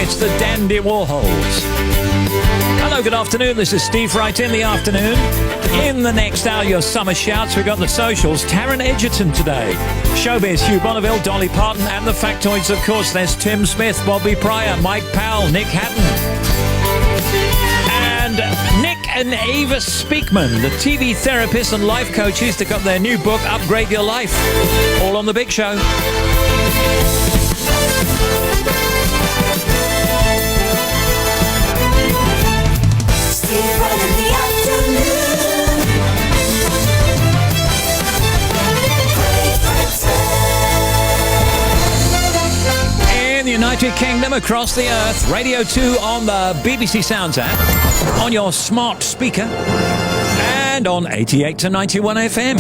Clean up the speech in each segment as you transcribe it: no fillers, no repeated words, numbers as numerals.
It's the Dandy Warhols. Hello, good afternoon. This is Steve Wright in the afternoon. In the next hour, your summer shouts. We've got the socials. Taron Egerton today. Showbiz, Hugh Bonneville, Dolly Parton, and the factoids, of course. There's Tim Smith, Bobby Pryor, Mike Powell, Nick Hatton. And Nick and Ava Speakman, the TV therapists and life coaches that got their new book, Upgrade Your Life. All on The Big Show. In the United Kingdom, across the earth, Radio 2 on the BBC Sounds app, on your smart speaker, and on 88 to 91 FM.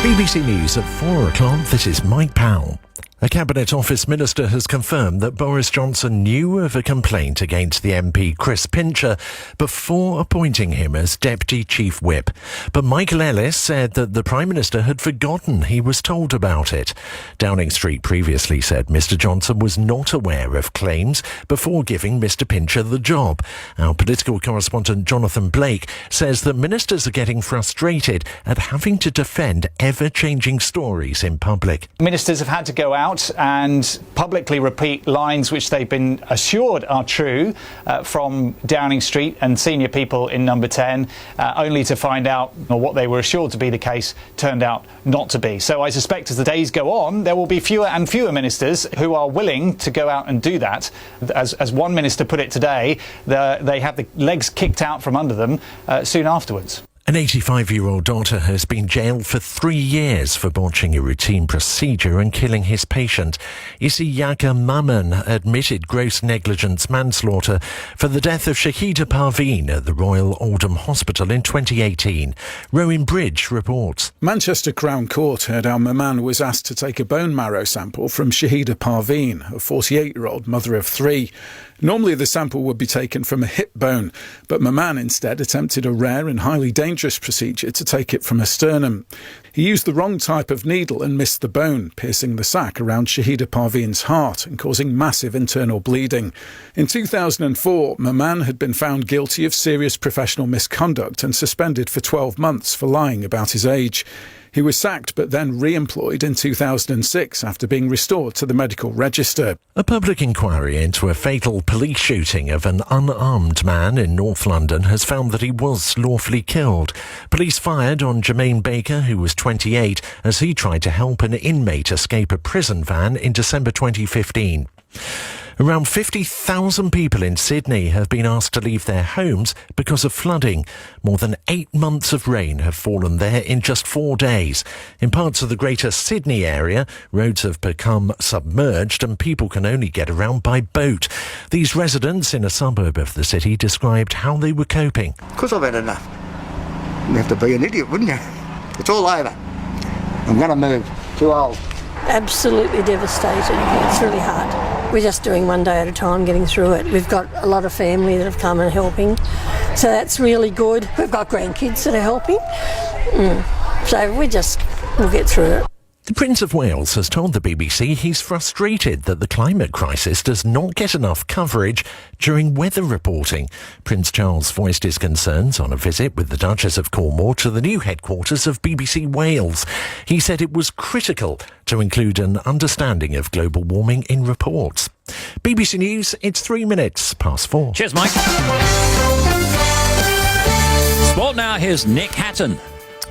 BBC News at 4 o'clock. This is Mike Powell. A Cabinet Office minister has confirmed that Boris Johnson knew of a complaint against the MP Chris Pincher before appointing him as Deputy Chief Whip. But Michael Ellis said that the Prime Minister had forgotten he was told about it. Downing Street previously said Mr Johnson was not aware of claims before giving Mr Pincher the job. Our political correspondent Jonathan Blake says that ministers are getting frustrated at having to defend ever-changing stories in public. Ministers have had to go out and publicly repeat lines which they've been assured are true from Downing Street and senior people in Number 10, only to find out what they were assured to be the case turned out not to be. So I suspect as the days go on, there will be fewer and fewer ministers who are willing to go out and do that. As one minister put it today, they have the legs kicked out from under them soon afterwards. An 85-year-old doctor has been jailed for 3 years for botching a routine procedure and killing his patient. Isiaka Maman admitted gross negligence manslaughter for the death of Shahida Parveen at the Royal Oldham Hospital in 2018. Rowan Bridge reports. Manchester Crown Court heard how Maman was asked to take a bone marrow sample from Shahida Parveen, a 48-year-old mother of 3. Normally the sample would be taken from a hip bone, but Maman instead attempted a rare and highly dangerous procedure to take it from a sternum. He used the wrong type of needle and missed the bone, piercing the sac around Shahida Parveen's heart and causing massive internal bleeding. In 2004, Maman had been found guilty of serious professional misconduct and suspended for 12 months for lying about his age. He was sacked but then re-employed in 2006 after being restored to the medical register. A public inquiry into a fatal police shooting of an unarmed man in North London has found that he was lawfully killed. Police fired on Jermaine Baker, who was 28, as he tried to help an inmate escape a prison van in December 2015. Around 50,000 people in Sydney have been asked to leave their homes because of flooding. More than 8 months of rain have fallen there in just 4 days. In parts of the Greater Sydney area, roads have become submerged and people can only get around by boat. These residents in a suburb of the city described how they were coping. Of course I've had enough. You'd have to be an idiot, wouldn't you? It's all over. I'm going to move. Too old. Absolutely devastating. It's really hard. We're just doing one day at a time, getting through it. We've got a lot of family that have come and helping, so that's really good. We've got grandkids that are helping, so we'll get through it. The Prince of Wales has told the BBC he's frustrated that the climate crisis does not get enough coverage during weather reporting. Prince Charles voiced his concerns on a visit with the Duchess of Cornwall to the new headquarters of BBC Wales. He said it was critical to include an understanding of global warming in reports. BBC News, it's 3 minutes past 4. Cheers, Mike. Sport now, here's Nick Hatton.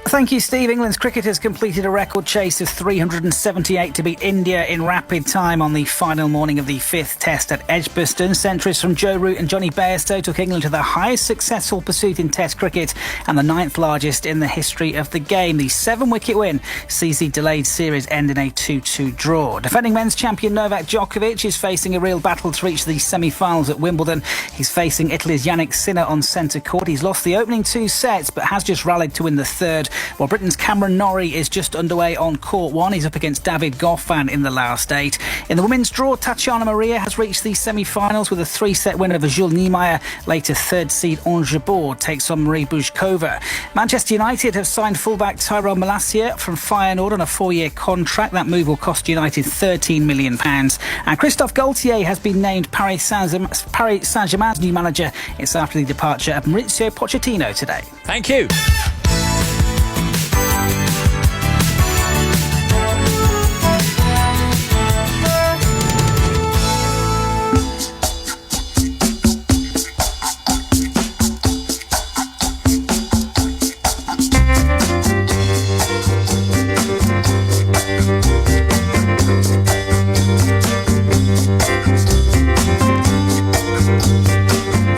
Thank you, Steve. England's cricketers completed a record chase of 378 to beat India in rapid time on the final morning of the 5th Test at Edgbaston. Centuries from Joe Root and Johnny Bairstow took England to the highest successful pursuit in Test cricket and the 9th largest in the history of the game. The 7-wicket win sees the delayed series end in a 2-2 draw. Defending men's champion Novak Djokovic is facing a real battle to reach the semi-finals at Wimbledon. He's facing Italy's Yannick Sinner on centre court. He's lost the opening 2 sets but has just rallied to win the third. Well, Britain's Cameron Norrie is just underway on court one. He's up against David Goffin in the last 8. In the women's draw, Tatiana Maria has reached the semi-finals with a 3-set win over Jules Niemeyer. Later, third seed Ons Jabeur takes on Marie Buzkova. Manchester United have signed fullback Tyrell Malacia from Feyenoord on a 4-year contract. That move will cost United £13 million. And Christophe Gaultier has been named Paris Saint-Germain's new manager. It's after the departure of Maurizio Pochettino today. Thank you.